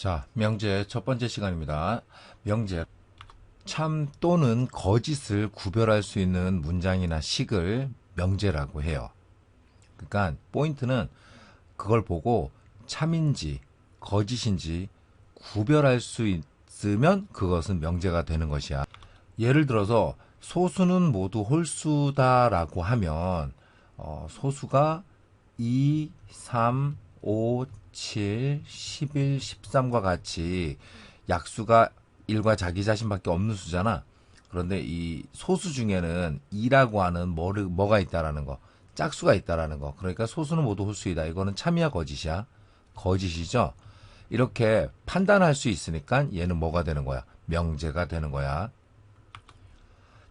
자, 명제 첫 번째 시간입니다. 명제, 참 또는 거짓을 구별할 수 있는 문장이나 식을 명제라고 해요. 그러니까 포인트는 그걸 보고 참인지 거짓인지 구별할 수 있으면 그것은 명제가 되는 것이야. 예를 들어서 소수는 모두 홀수다라고 하면 소수가 2, 3, 5, 7, 11, 13과 같이 약수가 1과 자기 자신밖에 없는 수잖아. 그런데 이 소수 중에는 2라고 하는 뭐가 있다라는 거, 짝수가 있다라는 거. 그러니까 소수는 모두 홀수이다. 이거는 참이야 거짓이야? 거짓이죠. 이렇게 판단할 수 있으니까 얘는 뭐가 되는 거야? 명제가 되는 거야.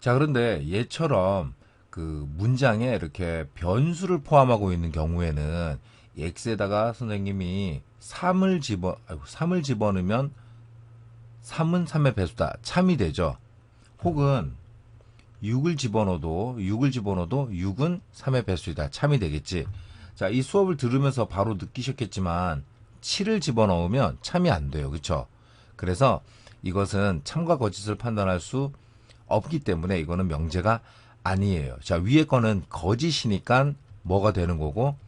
자, 그런데 얘처럼 그 문장에 이렇게 변수를 포함하고 있는 경우에는 x에다가 선생님이 3을 집어넣으면 3은 3의 배수다. 참이 되죠. 혹은 6을 집어넣어도 6은 3의 배수이다. 참이 되겠지. 자, 이 수업을 들으면서 바로 느끼셨겠지만 7을 집어넣으면 참이 안 돼요. 그렇죠? 그래서 이것은 참과 거짓을 판단할 수 없기 때문에 이거는 명제가 아니에요. 자, 위에 거는 거짓이니까 뭐가 되는 거고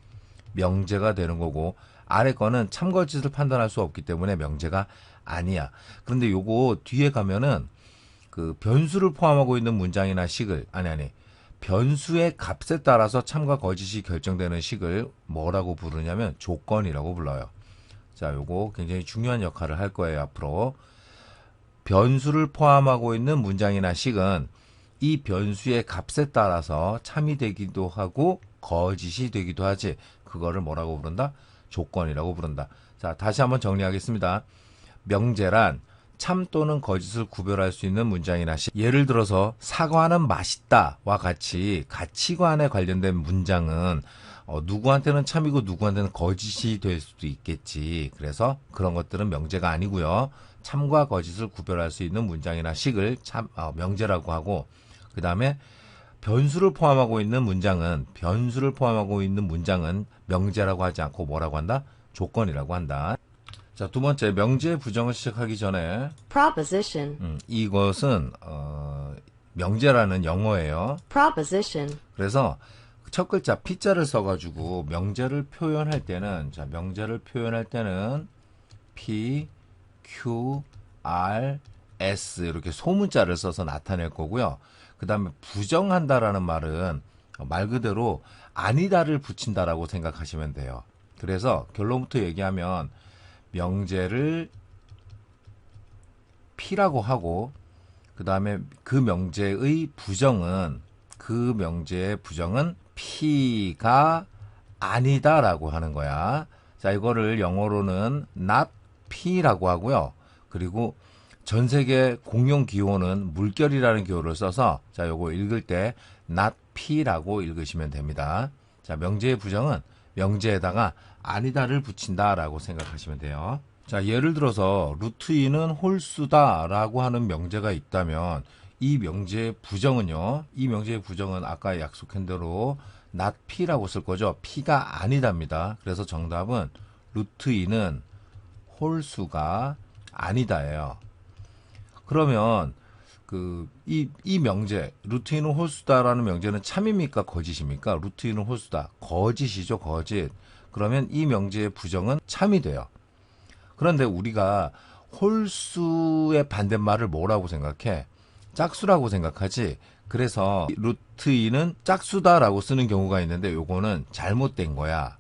명제가 되는 거고, 아래 거는 참 거짓을 판단할 수 없기 때문에 명제가 아니야. 그런데 요거 뒤에 가면은 그 변수를 포함하고 있는 문장이나 식을 변수의 값에 따라서 참과 거짓이 결정되는 식을 뭐라고 부르냐면 조건이라고 불러요. 자, 요거 굉장히 중요한 역할을 할 거예요. 앞으로 변수를 포함하고 있는 문장이나 식은 이 변수의 값에 따라서 참이 되기도 하고 거짓이 되기도 하지. 그거를 뭐라고 부른다? 조건이라고 부른다. 자, 다시 한번 정리하겠습니다. 명제란 참 또는 거짓을 구별할 수 있는 문장이나 식. 예를 들어서 사과는 맛있다와 같이 가치관에 관련된 문장은 누구한테는 참이고 누구한테는 거짓이 될 수도 있겠지. 그래서 그런 것들은 명제가 아니고요. 참과 거짓을 구별할 수 있는 문장이나 식을 명제라고 하고, 그 다음에 변수를 포함하고 있는 문장은 명제라고 하지 않고 뭐라고 한다? 조건이라고 한다. 자, 두 번째, 명제의 부정을 시작하기 전에 proposition, 이것은 명제라는 영어예요. proposition, 그래서 첫 글자 P자를 써가지고 명제를 표현할 때는 P, Q, R, S 이렇게 소문자를 써서 나타낼 거고요. 그 다음에 부정한다라는 말은 말 그대로 아니다를 붙인다라고 생각하시면 돼요. 그래서 결론부터 얘기하면 명제를 P라고 하고, 그 다음에 그 명제의 부정은 P가 아니다라고 하는 거야. 자, 이거를 영어로는 not P라고 하고요. 그리고 전 세계 공용 기호는 물결이라는 기호를 써서, 자, 요거 읽을 때 not P라고 읽으시면 됩니다. 자, 명제의 부정은 명제에다가 아니다를 붙인다라고 생각하시면 돼요. 자, 예를 들어서 루트 2는 홀수다라고 하는 명제가 있다면 이 명제의 부정은 아까 약속한 대로 not P라고 쓸 거죠. P가 아니답니다. 그래서 정답은 루트 2는 홀수가 아니다예요. 그러면 이 명제 루트 2는 홀수다라는 명제는 참입니까 거짓입니까? 루트 2는 홀수다. 거짓이죠, 거짓. 그러면 이 명제의 부정은 참이 돼요. 그런데 우리가 홀수의 반대말을 뭐라고 생각해? 짝수라고 생각하지. 그래서 루트 2는 짝수다라고 쓰는 경우가 있는데 요거는 잘못된 거야.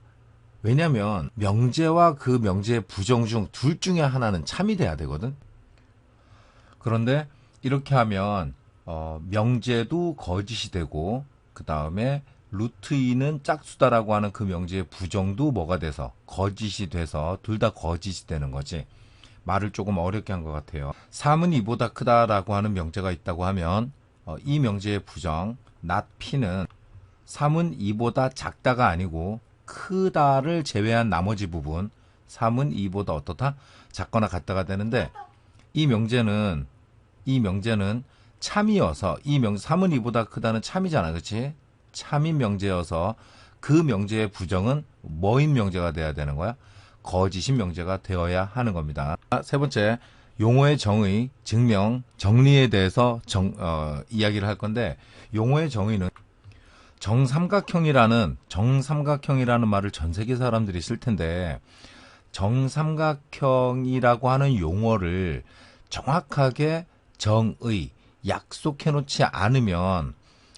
왜냐면 명제와 그 명제의 부정 중 둘 중에 하나는 참이 돼야 되거든. 그런데 이렇게 하면 명제도 거짓이 되고, 그 다음에 루트 2는 짝수다라고 하는 그 명제의 부정도 뭐가 돼서 거짓이 돼서 둘 다 거짓이 되는 거지. 말을 조금 어렵게 한 것 같아요. 3은 2보다 크다라고 하는 명제가 있다고 하면 이 명제의 부정 not P는 3은 2보다 작다가 아니고 크다를 제외한 나머지 부분 3은 2보다 어떻다? 작거나 같다가 되는데, 이 명제는 참이어서 3은 2보다 크다는 참이잖아. 그렇지? 참인 명제여서 그 명제의 부정은 뭐인 명제가 돼야 되는 거야? 거짓인 명제가 되어야 하는 겁니다. 세 번째, 용어의 정의, 증명, 정리에 대해서 이야기를 할 건데, 용어의 정의는 정삼각형이라는 말을 전 세계 사람들이 쓸 텐데, 정삼각형이라고 하는 용어를 정확하게 정의, 약속해 놓지 않으면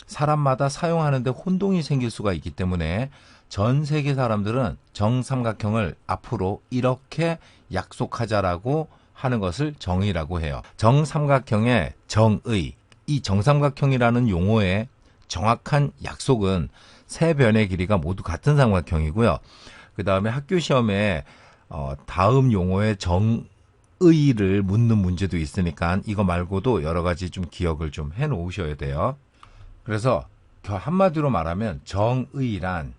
사람마다 사용하는데 혼동이 생길 수가 있기 때문에 전 세계 사람들은 정삼각형을 앞으로 이렇게 약속하자라고 하는 것을 정의라고 해요. 정삼각형의 정의, 이 정삼각형이라는 용어의 정확한 약속은 세 변의 길이가 모두 같은 삼각형이고요. 그 다음에 학교 시험에 다음 용어의 정의를 묻는 문제도 있으니까 이거 말고도 여러 가지 좀 기억을 좀 해 놓으셔야 돼요. 그래서 한마디로 말하면 정의란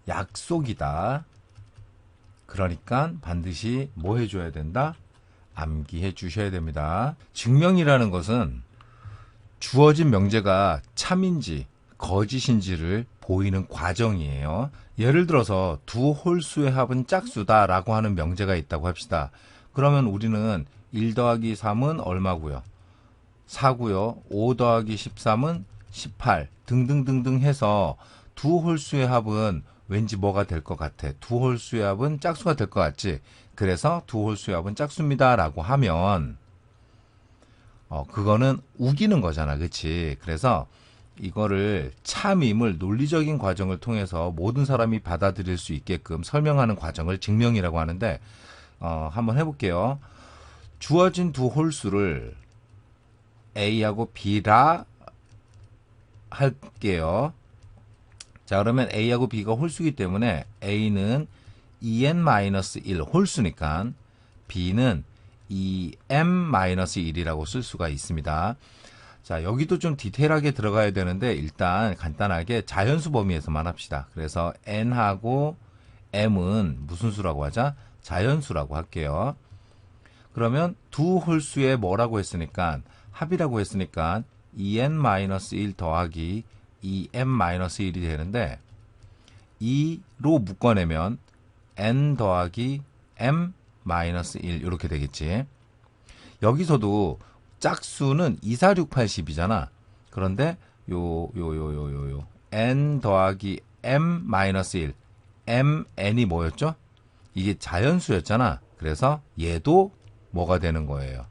약속이다. 그러니까 반드시 뭐 해줘야 된다? 암기해 주셔야 됩니다. 증명이라는 것은 주어진 명제가 참인지 거짓인지를 보이는 과정이에요. 예를 들어서 두 홀수의 합은 짝수다라고 하는 명제가 있다고 합시다. 그러면 우리는 1 더하기 3은 얼마고요? 4고요. 5 더하기 13은 18 등등등등 해서 두 홀수의 합은 왠지 뭐가 될 것 같아? 두 홀수의 합은 짝수가 될 것 같지? 그래서 두 홀수의 합은 짝수입니다 라고 하면 그거는 우기는 거잖아. 그치? 그래서 이거를 참임을 논리적인 과정을 통해서 모든 사람이 받아들일 수 있게끔 설명하는 과정을 증명이라고 하는데 한번 해볼게요. 주어진 두 홀수를 A하고 B라 할게요. 자, 그러면 A하고 B가 홀수이기 때문에 A는 2n-1 홀수니까 B는 2m-1이라고 쓸 수가 있습니다. 자, 여기도 좀 디테일하게 들어가야 되는데 일단 간단하게 자연수 범위에서만 합시다. 그래서 n하고 m은 무슨 수라고 하자? 자연수라고 할게요. 그러면 두 홀수에 뭐라고 했으니까 합이라고 했으니까 2n-1 더하기 2m-1이 되는데 2로 묶어내면 n 더하기 m-1 이렇게 되겠지. 여기서도 짝수는 2, 4, 6, 8, 10이잖아. 그런데 n 더하기 m-1 mn이 뭐였죠? 이게 자연수였잖아. 그래서 얘도 뭐가 되는 거예요?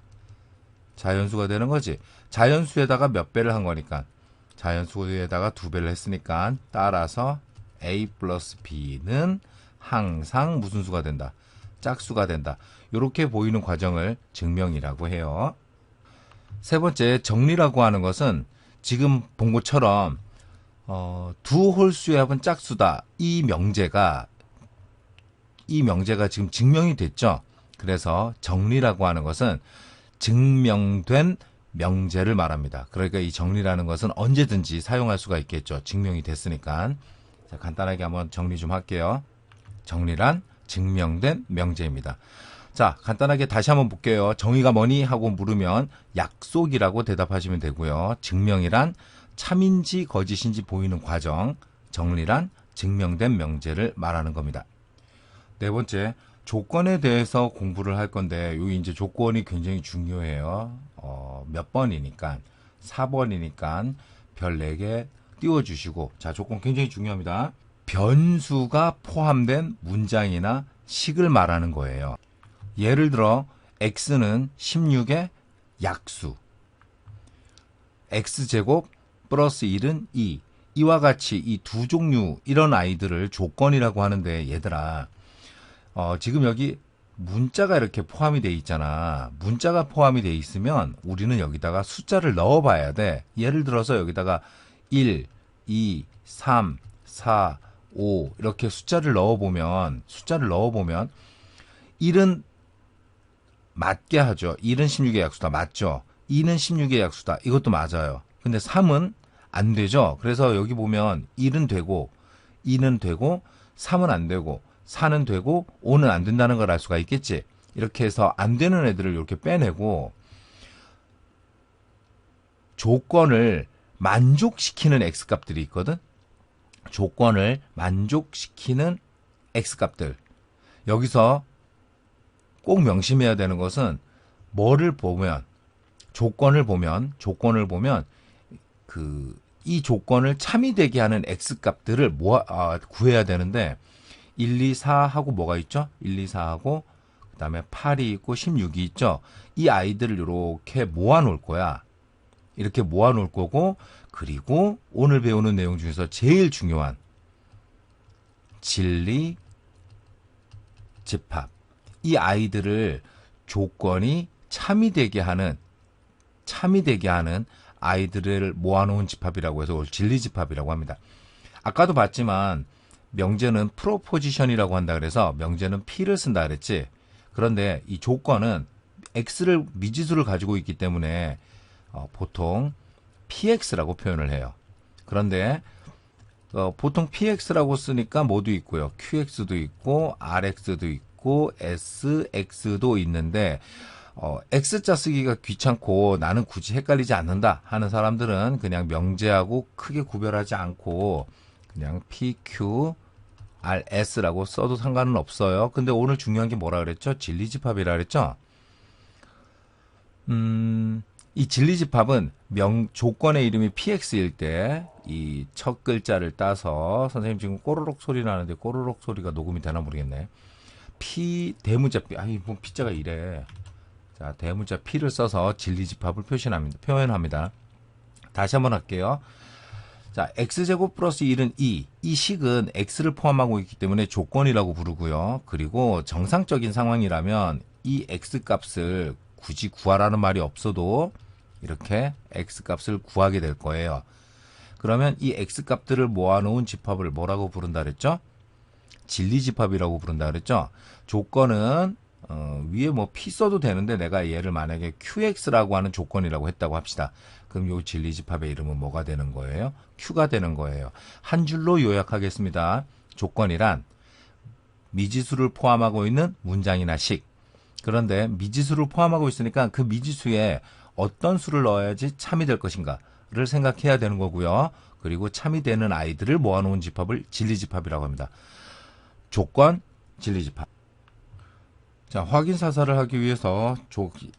자연수가 되는 거지. 자연수에다가 몇 배를 한 거니까 자연수에다가 2배를 했으니까 따라서 a 플러스 b는 항상 무슨 수가 된다? 짝수가 된다. 이렇게 보이는 과정을 증명이라고 해요. 세 번째, 정리라고 하는 것은 지금 본 것처럼 두 홀수의 합은 짝수다. 이 명제가 지금 증명이 됐죠. 그래서 정리라고 하는 것은 증명된 명제를 말합니다. 그러니까 이 정리라는 것은 언제든지 사용할 수가 있겠죠. 증명이 됐으니까. 자, 간단하게 한번 정리 좀 할게요. 정리란 증명된 명제입니다. 자, 간단하게 다시 한번 볼게요. 정의가 뭐니? 하고 물으면 약속이라고 대답하시면 되고요. 증명이란 참인지 거짓인지 보이는 과정, 정리란 증명된 명제를 말하는 겁니다. 네 번째, 조건에 대해서 공부를 할 건데 여기 이제 조건이 굉장히 중요해요. 몇 번이니까 4번이니까 별 4개 띄워주시고, 자, 조건 굉장히 중요합니다. 변수가 포함된 문장이나 식을 말하는 거예요. 예를 들어 x는 16의 약수, x제곱 플러스 1은 2, 이와 같이 이 두 종류 이런 아이들을 조건이라고 하는데, 얘들아 지금 여기 문자가 이렇게 포함이 돼 있잖아. 문자가 포함이 돼 있으면 우리는 여기다가 숫자를 넣어 봐야 돼. 예를 들어서 여기다가 1, 2, 3, 4, 5 이렇게 숫자를 넣어보면 1은 맞게 하죠. 1은 16의 약수다. 맞죠? 2는 16의 약수다. 이것도 맞아요. 근데 3은 안 되죠. 그래서 여기 보면 1은 되고 2는 되고 3은 안 되고 4는 되고 5는 안 된다는 걸 알 수가 있겠지. 이렇게 해서 안 되는 애들을 이렇게 빼내고 조건을 만족시키는 x값들이 있거든. 조건을 만족시키는 X값들. 여기서 꼭 명심해야 되는 것은 뭐를 보면, 조건을 보면 이 조건을 참이되게 하는 X값들을 구해야 되는데 1, 2, 4하고 뭐가 있죠? 1, 2, 4하고 그 다음에 8이 있고 16이 있죠? 이 아이들을 이렇게 모아놓을 거야. 이렇게 모아놓을 거고, 그리고 오늘 배우는 내용 중에서 제일 중요한 진리, 집합. 이 아이들을 조건이 참이되게 하는 아이들을 모아놓은 집합이라고 해서 진리집합이라고 합니다. 아까도 봤지만 명제는 프로포지션이라고 한다 그래서 명제는 P를 쓴다 그랬지. 그런데 이 조건은 X를 미지수를 가지고 있기 때문에 보통 PX라고 표현을 해요. 그런데 보통 PX라고 쓰니까 뭐도 있고요. QX도 있고 RX도 있고 SX도 있는데 X자 쓰기가 귀찮고 나는 굳이 헷갈리지 않는다 하는 사람들은 그냥 명제하고 크게 구별하지 않고 그냥 PQRS라고 써도 상관은 없어요. 근데 오늘 중요한 게 뭐라 그랬죠? 진리집합이라 그랬죠? 이 진리집합은 조건의 이름이 PX일 때 이 첫 글자를 따서 선생님 지금 꼬르륵 소리 나는데 꼬르륵 소리가 녹음이 되나 모르겠네. 대문자 P, 뭐 P자가 이래. 자, 대문자 P를 써서 진리집합을 표현합니다. 다시 한번 할게요. 자, X제곱 플러스 1은 2. 이 식은 X를 포함하고 있기 때문에 조건이라고 부르고요. 그리고 정상적인 상황이라면 이 X값을 굳이 구하라는 말이 없어도 이렇게 X값을 구하게 될 거예요. 그러면 이 X값들을 모아놓은 집합을 뭐라고 부른다 그랬죠? 진리집합이라고 부른다 그랬죠? 조건은 위에 뭐 P 써도 되는데 내가 얘를 만약에 QX라고 하는 조건이라고 했다고 합시다. 그럼 요 진리집합의 이름은 뭐가 되는 거예요? Q가 되는 거예요. 한 줄로 요약하겠습니다. 조건이란 미지수를 포함하고 있는 문장이나 식. 그런데 미지수를 포함하고 있으니까 그 미지수에 어떤 수를 넣어야지 참이 될 것인가를 생각해야 되는 거고요. 그리고 참이 되는 아이들을 모아놓은 집합을 진리집합이라고 합니다. 조건, 진리집합. 자, 확인 사살을 하기 위해서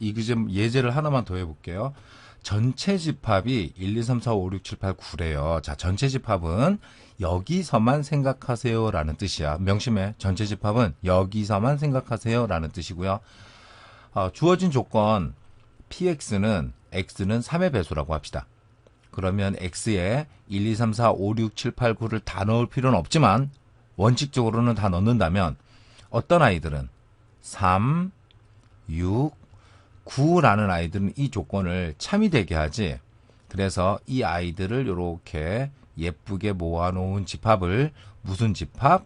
예제를 하나만 더 해볼게요. 전체 집합이 1, 2, 3, 4, 5, 6, 7, 8, 9래요. 자, 전체 집합은 여기서만 생각하세요 라는 뜻이야. 명심해. 전체 집합은 여기서만 생각하세요 라는 뜻이고요. 주어진 조건 PX는 X는 3의 배수라고 합시다. 그러면 X에 1, 2, 3, 4, 5, 6, 7, 8, 9를 다 넣을 필요는 없지만 원칙적으로는 다 넣는다면 어떤 아이들은 3, 6, 9라는 아이들은 이 조건을 참이되게 하지. 그래서 이 아이들을 이렇게 예쁘게 모아놓은 집합을 무슨 집합?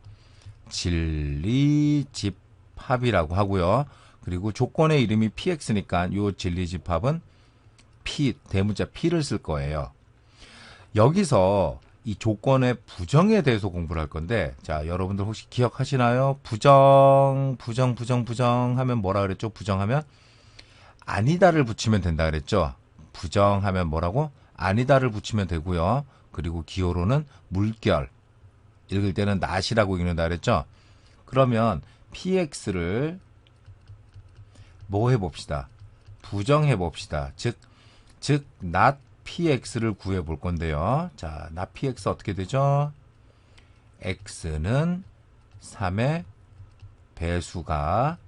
진리집합이라고 하고요. 그리고 조건의 이름이 PX니까 이 진리집합은 대문자 P를 쓸 거예요. 여기서 이 조건의 부정에 대해서 공부를 할 건데, 자, 여러분들 혹시 기억하시나요? 부정 하면 뭐라 그랬죠? 부정하면 아니다를 붙이면 된다 그랬죠? 부정하면 뭐라고? 아니다를 붙이면 되고요. 그리고 기호로는 물결. 읽을 때는 not이라고 읽는다 그랬죠? 그러면 PX를 뭐 해봅시다. 부정해 봅시다. 즉 not PX를 구해 볼 건데요. 자, not PX 어떻게 되죠? X는 3의 배수가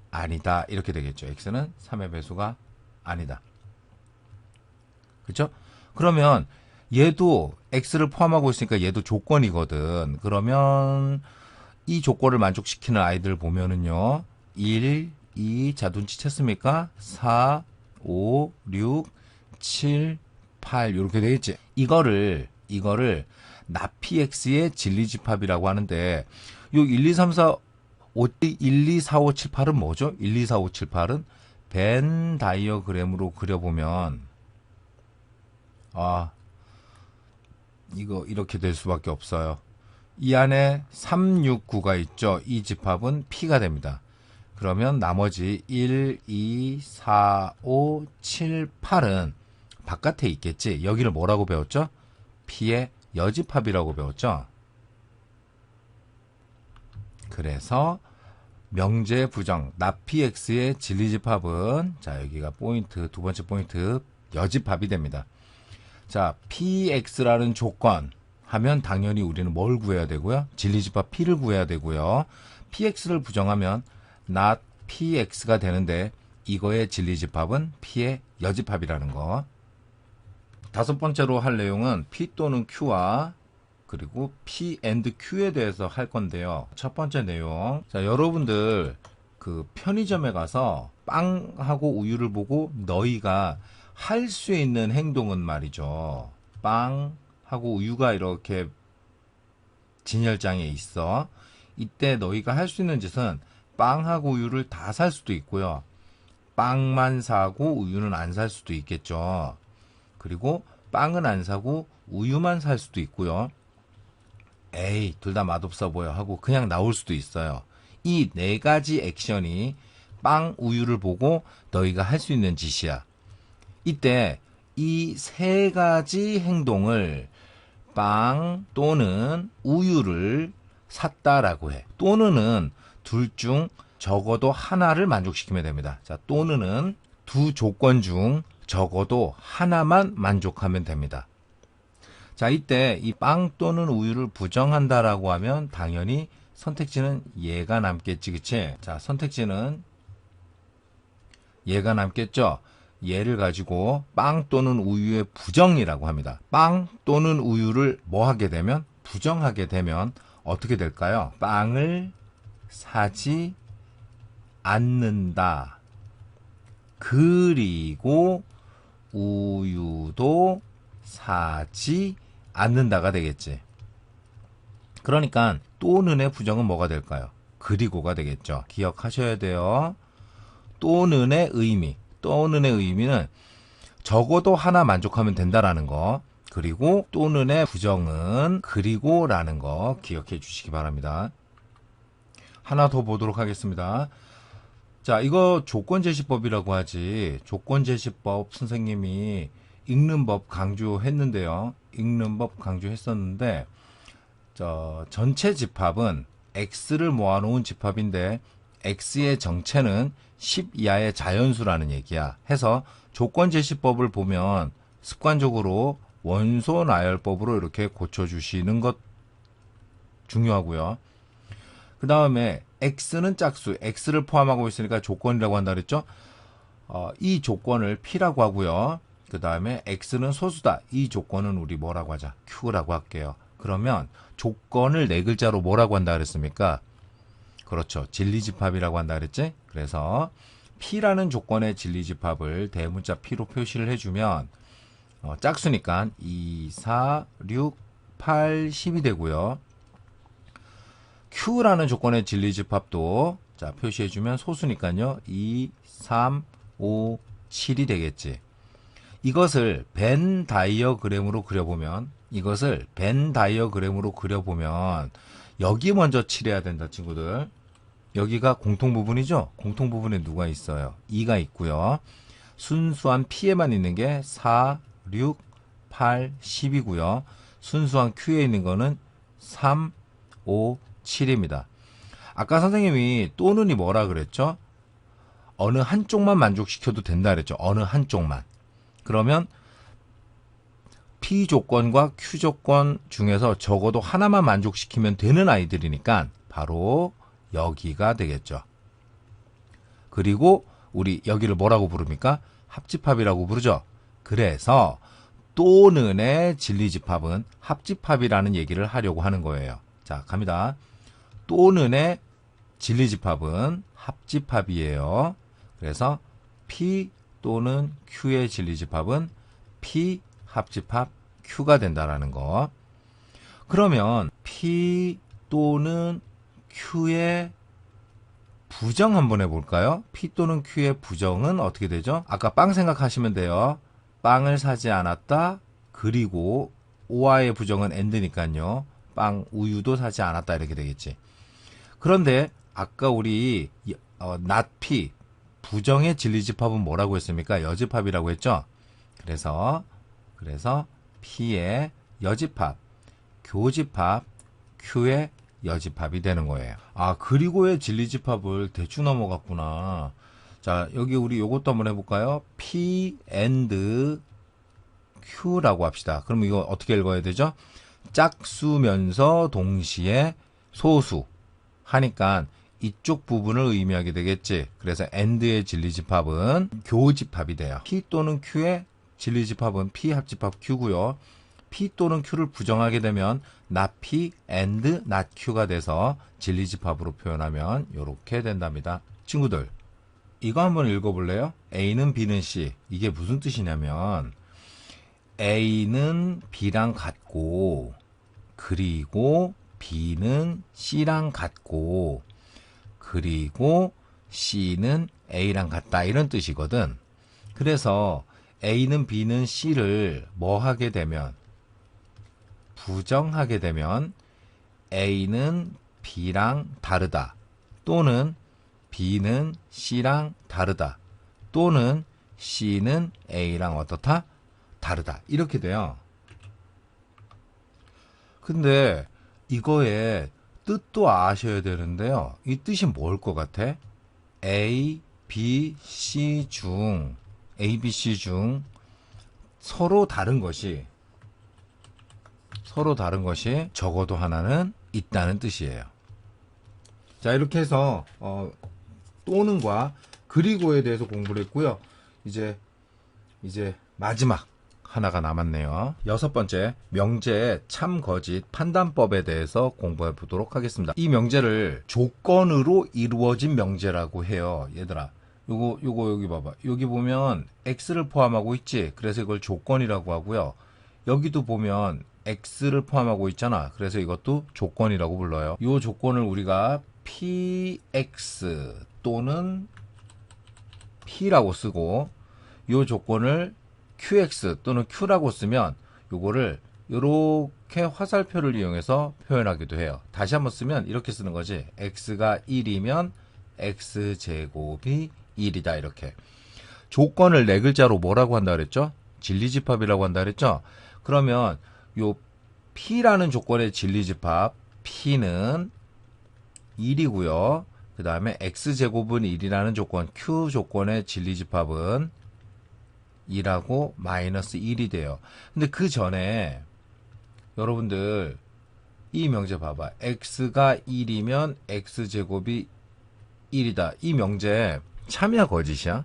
아니다. 이렇게 되겠죠. X는 3의 배수가 아니다. 그렇죠? 그러면 얘도 X를 포함하고 있으니까 얘도 조건이거든. 그러면 이 조건을 만족시키는 아이들 보면은요. 1, 2, 자 눈치챘습니까? 4, 5, 6, 7, 8 이렇게 되겠지. 이거를 나PX의 진리집합이라고 하는데 요 1, 2, 3, 4, 1, 2, 4, 5, 7, 8은 뭐죠? 1, 2, 4, 5, 7, 8은 벤 다이어그램으로 그려보면 이거 이렇게 될 수밖에 없어요. 이 안에 3, 6, 9가 있죠. 이 집합은 P가 됩니다. 그러면 나머지 1, 2, 4, 5, 7, 8은 바깥에 있겠지. 여기를 뭐라고 배웠죠? P의 여집합이라고 배웠죠. 그래서 명제 부정 not px의 진리집합은 자 여기가 포인트 두 번째 포인트 여집합이 됩니다. 자 px라는 조건 하면 당연히 우리는 뭘 구해야 되고요? 진리집합 p를 구해야 되고요. px를 부정하면 not px가 되는데 이거의 진리집합은 p의 여집합이라는 거. 다섯 번째로 할 내용은 p 또는 q와 그리고 P and Q에 대해서 할 건데요. 첫 번째 내용. 자, 여러분들 그 편의점에 가서 빵하고 우유를 보고 너희가 할 수 있는 행동은 말이죠. 빵하고 우유가 이렇게 진열장에 있어. 이때 너희가 할 수 있는 짓은 빵하고 우유를 다 살 수도 있고요. 빵만 사고 우유는 안 살 수도 있겠죠. 그리고 빵은 안 사고 우유만 살 수도 있고요. 에이, 둘 다 맛없어 보여 하고 그냥 나올 수도 있어요. 이 네 가지 액션이 빵, 우유를 보고 너희가 할 수 있는 짓이야. 이때 이 세 가지 행동을 빵 또는 우유를 샀다라고 해. 또는은 둘 중 적어도 하나를 만족시키면 됩니다. 자, 또는은 두 조건 중 적어도 하나만 만족하면 됩니다. 자, 이때 이 빵 또는 우유를 부정한다라고 하면 당연히 선택지는 얘가 남겠지, 그치? 자, 선택지는 얘가 남겠죠? 얘를 가지고 빵 또는 우유의 부정이라고 합니다. 빵 또는 우유를 뭐 하게 되면? 부정하게 되면 어떻게 될까요? 빵을 사지 않는다. 그리고 우유도 사지 않는다가 되겠지. 그러니까 또는의 부정은 뭐가 될까요? 그리고가 되겠죠. 기억하셔야 돼요. 또는의 의미. 또는의 의미는 적어도 하나 만족하면 된다라는 거. 그리고 또는의 부정은 그리고라는 거 기억해 주시기 바랍니다. 하나 더 보도록 하겠습니다. 자, 이거 조건제시법이라고 하지. 조건제시법 선생님이 읽는 법 강조했는데요. 읽는 법 강조했었는데 전체 집합은 x를 모아놓은 집합인데 x의 정체는 10 이하의 자연수라는 얘기야. 해서 조건제시법을 보면 습관적으로 원소 나열법으로 이렇게 고쳐주시는 것 중요하고요. 그 다음에 x는 짝수, x를 포함하고 있으니까 조건이라고 한다 그랬죠. 이 조건을 p라고 하고요. 그 다음에 x는 소수다. 이 조건은 우리 뭐라고 하자? q라고 할게요. 그러면 조건을 네 글자로 뭐라고 한다 그랬습니까? 그렇죠. 진리집합이라고 한다 그랬지? 그래서 p라는 조건의 진리집합을 대문자 p로 표시를 해주면 짝수니까 2, 4, 6, 8, 10이 되고요. q라는 조건의 진리집합도 자 표시해주면 소수니까요. 2, 3, 5, 7이 되겠지. 이것을 벤 다이어그램으로 그려보면 여기 먼저 칠해야 된다 친구들. 여기가 공통부분이죠. 공통부분에 누가 있어요? 2가 있고요. 순수한 p에만 있는 게 4, 6, 8, 10이고요. 순수한 q에 있는 거는 3, 5, 7입니다. 아까 선생님이 또는이 뭐라 그랬죠? 어느 한쪽만 만족시켜도 된다 그랬죠. 어느 한쪽만. 그러면 P 조건과 Q 조건 중에서 적어도 하나만 만족시키면 되는 아이들이니까 바로 여기가 되겠죠. 그리고 우리 여기를 뭐라고 부릅니까? 합집합이라고 부르죠. 그래서 또는의 진리집합은 합집합이라는 얘기를 하려고 하는 거예요. 자, 갑니다. 또는의 진리집합은 합집합이에요. 그래서 P 또는 Q의 진리집합은 P 합집합 Q가 된다라는 거. 그러면 P 또는 Q의 부정 한번 해볼까요? P 또는 Q의 부정은 어떻게 되죠? 아까 빵 생각하시면 돼요. 빵을 사지 않았다. 그리고 오와의 부정은 and니까요. 빵, 우유도 사지 않았다 이렇게 되겠지. 그런데 아까 우리 not P 부정의 진리집합은 뭐라고 했습니까? 여집합이라고 했죠. 그래서 P의 여집합, 교집합, Q의 여집합이 되는 거예요. 아, 그리고의 진리집합을 대충 넘어갔구나. 자, 여기 우리 요것도 한번 해볼까요? P and Q라고 합시다. 그럼 이거 어떻게 읽어야 되죠? 짝수면서 동시에 소수 하니까 이쪽 부분을 의미하게 되겠지. 그래서 and의 진리집합은 교집합이 돼요. P 또는 Q의 진리집합은 P 합집합 Q고요. P 또는 Q를 부정하게 되면 not P and not Q가 돼서 진리집합으로 표현하면 이렇게 된답니다. 친구들, 이거 한번 읽어볼래요? A는 B는 C. 이게 무슨 뜻이냐면 A는 B랑 같고 그리고 B는 C랑 같고 그리고 C는 A랑 같다, 이런 뜻이거든. 그래서 A는 B는 C를 뭐 하게 되면, 부정하게 되면 A는 B랑 다르다, 또는 B는 C랑 다르다, 또는 C는 A랑 어떻다? 다르다, 이렇게 돼요. 근데 이거의 뜻도 아셔야 되는데요. 이 뜻이 뭘 것 같아? A, B, C 중 서로 다른 것이 적어도 하나는 있다는 뜻이에요. 자, 이렇게 해서 또는과 그리고에 대해서 공부를 했고요. 이제 마지막 하나가 남았네요. 6번째, 명제의 참 거짓 판단법에 대해서 공부해 보도록 하겠습니다. 이 명제를 조건으로 이루어진 명제라고 해요. 얘들아, 요거 여기 봐봐. 여기 보면 x를 포함하고 있지. 그래서 이걸 조건이라고 하고요. 여기도 보면 x를 포함하고 있잖아. 그래서 이것도 조건이라고 불러요. 이 조건을 우리가 px 또는 p라고 쓰고, 이 조건을 qx 또는 q라고 쓰면 요거를 이렇게 화살표를 이용해서 표현하기도 해요. 다시 한번 쓰면 이렇게 쓰는 거지. x가 1이면 x제곱이 1이다, 이렇게. 조건을 네 글자로 뭐라고 한다 그랬죠? 진리집합이라고 한다 그랬죠? 그러면 요 p라는 조건의 진리집합 p는 1이고요. 그 다음에 x제곱은 1이라는 조건, q 조건의 진리집합은 2라고 마이너스 1이 돼요. 근데 그 전에 여러분들 이 명제 봐봐. x가 1이면 x제곱이 1이다. 이 명제 참이야 거짓이야?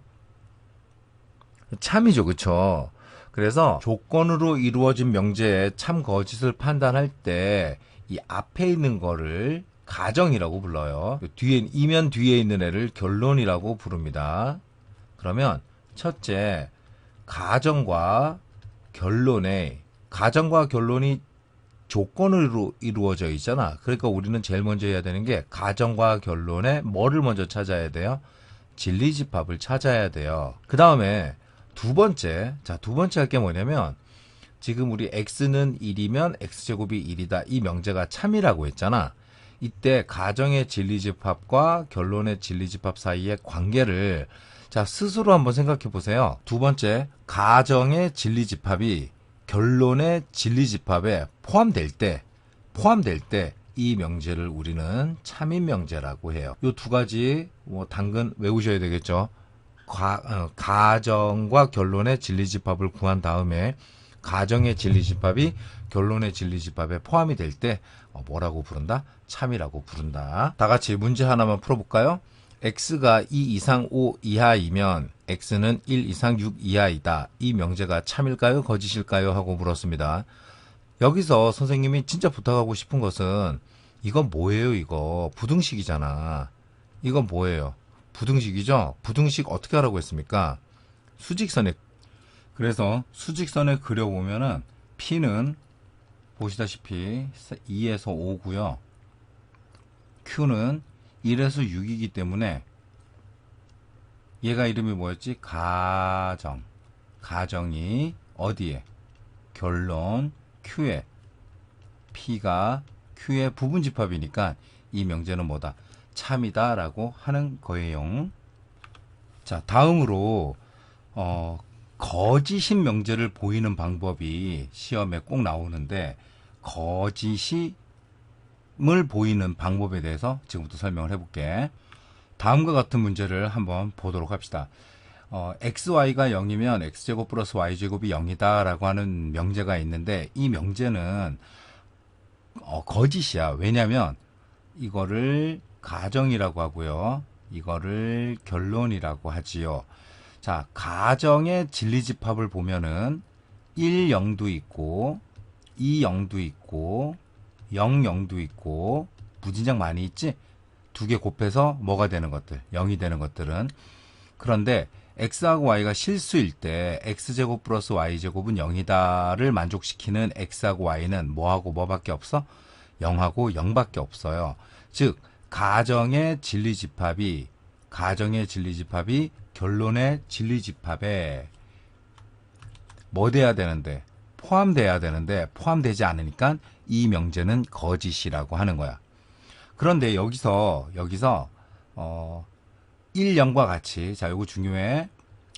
참이죠, 그쵸? 그래서 조건으로 이루어진 명제의 참 거짓을 판단할 때 이 앞에 있는 거를 가정이라고 불러요. 이면 뒤에 있는 애를 결론이라고 부릅니다. 그러면 첫째, 가정과 결론이 조건으로 이루어져 있잖아. 그러니까 우리는 제일 먼저 해야 되는 게 가정과 결론에 뭐를 먼저 찾아야 돼요? 진리집합을 찾아야 돼요. 그 다음에 두 번째 할 게 뭐냐면, 지금 우리 x는 1이면 x제곱이 1이다. 이 명제가 참이라고 했잖아. 이때 가정의 진리집합과 결론의 진리집합 사이의 관계를 스스로 한번 생각해 보세요. 두 번째, 가정의 진리집합이 결론의 진리집합에 포함될 때 이 명제를 우리는 참인 명제라고 해요. 이 두 가지 당근 외우셔야 되겠죠. 가정과 결론의 진리집합을 구한 다음에 가정의 진리집합이 결론의 진리집합에 포함이 될 때 뭐라고 부른다? 참이라고 부른다. 다 같이 문제 하나만 풀어볼까요? x가 2 이상 5 이하이면 x는 1 이상 6 이하이다. 이 명제가 참일까요? 거짓일까요? 하고 물었습니다. 여기서 선생님이 진짜 부탁하고 싶은 것은, 이건 뭐예요? 이거 부등식이잖아. 이건 뭐예요? 부등식이죠? 부등식 어떻게 하라고 했습니까? 수직선에, 그래서 수직선에 그려보면은 P는 보시다시피 2에서 5고요. Q는 1에서 6이기 때문에 얘가 이름이 뭐였지? 가정이 어디에? 결론 Q에, P가 Q의 부분집합이니까 이 명제는 뭐다? 참이다 라고 하는 거예요. 자, 다음으로 거짓인 명제를 보이는 방법이 시험에 꼭 나오는데, 거짓이 보이는 방법에 대해서 지금부터 설명을 해볼게. 다음과 같은 문제를 한번 보도록 합시다. xy가 0이면 x제곱 플러스 y제곱이 0이다 라고 하는 명제가 있는데, 이 명제는 거짓이야. 왜냐면 이거를 가정이라고 하고요, 이거를 결론이라고 하지요. 자, 가정의 진리집합을 보면은 1, 0도 있고 2, 0도 있고 0, 0도 있고 무진장 많이 있지? 두 개 곱해서 뭐가 되는 것들, 0이 되는 것들은. 그런데 x하고 y가 실수일 때 x제곱 플러스 y제곱은 0이다를 만족시키는 x하고 y는 뭐하고 뭐밖에 없어? 0하고 0밖에 없어요. 즉 가정의 진리집합이 결론의 진리집합에 뭐 돼야 되는데? 포함돼야 되는데 포함되지 않으니까 이 명제는 거짓이라고 하는 거야. 그런데 여기서 1, 0과 같이, 자, 요거 중요해.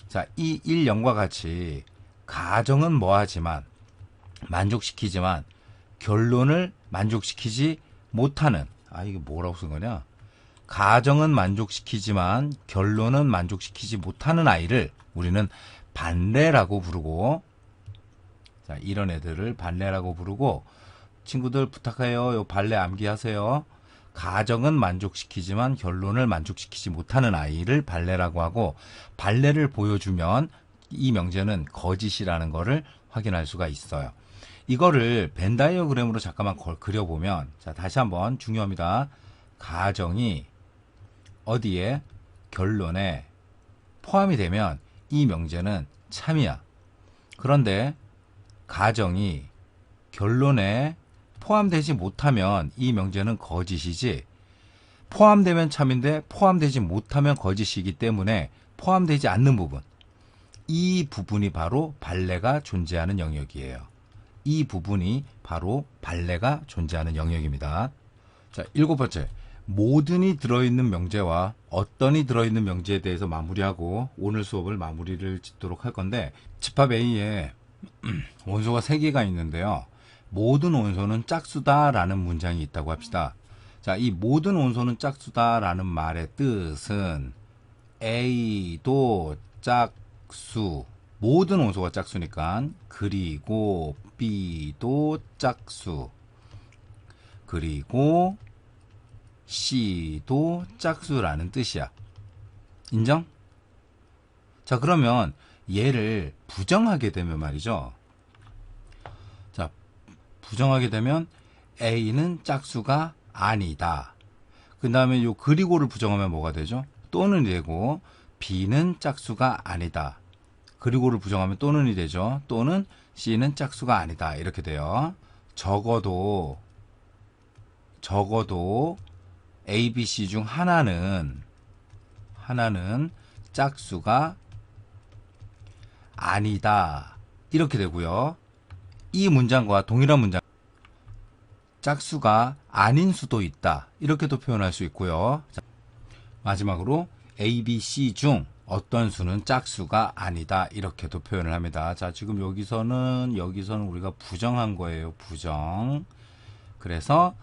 자, 이 1, 0과 같이 가정은 뭐하지만, 만족시키지만 결론을 만족시키지 못하는, 이게 뭐라고 쓴 거냐? 가정은 만족시키지만 결론은 만족시키지 못하는 아이를 우리는 반례라고 부르고, 자, 이런 애들을 반례라고 부르고, 친구들 부탁해요. 요 반례 암기하세요. 가정은 만족시키지만 결론을 만족시키지 못하는 아이를 반례라고 하고, 반례를 보여주면 이 명제는 거짓이라는 거를 확인할 수가 있어요. 이거를 벤 다이어그램으로 잠깐만 그려보면, 자, 다시 한번 중요합니다. 가정이 어디에? 결론에 포함이 되면 이 명제는 참이야. 그런데 가정이 결론에 포함되지 못하면 이 명제는 거짓이지, 포함되면 참인데 포함되지 못하면 거짓이기 때문에 포함되지 않는 부분, 이 부분이 바로 반례가 존재하는 영역이에요. 이 부분이 바로 반례가 존재하는 영역입니다. 자, 7번째. 모든이 들어있는 명제와 어떤이 들어있는 명제에 대해서 마무리하고 오늘 수업을 마무리를 짓도록 할 건데, 집합 A에 원소가 3개가 있는데요. 모든 원소는 짝수다라는 문장이 있다고 합시다. 자, 이 모든 원소는 짝수다라는 말의 뜻은 A도 짝수, 모든 원소가 짝수니까, 그리고 B도 짝수, 그리고 C도 짝수라는 뜻이야. 인정? 자, 그러면 얘를 부정하게 되면 말이죠. 자, 부정하게 되면 A는 짝수가 아니다. 그 다음에 요 그리고를 부정하면 뭐가 되죠? 또는 되고, B는 짝수가 아니다. 그리고를 부정하면 또는이 되죠. 또는 C는 짝수가 아니다. 이렇게 돼요. 적어도 A, B, C 중 하나는 짝수가 아니다. 이렇게 되고요. 이 문장과 동일한 문장, 짝수가 아닌 수도 있다. 이렇게도 표현할 수 있고요. 자, 마지막으로 A, B, C 중 어떤 수는 짝수가 아니다. 이렇게도 표현을 합니다. 자, 지금 여기서는 우리가 부정한 거예요. 부정. 그래서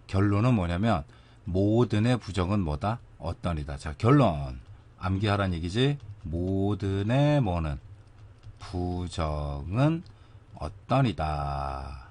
결론은 뭐냐면 모든의 부정은 뭐다? 어떤이다. 자, 결론. 암기하란 얘기지. 모든의 뭐는? 부정은 어떤이다.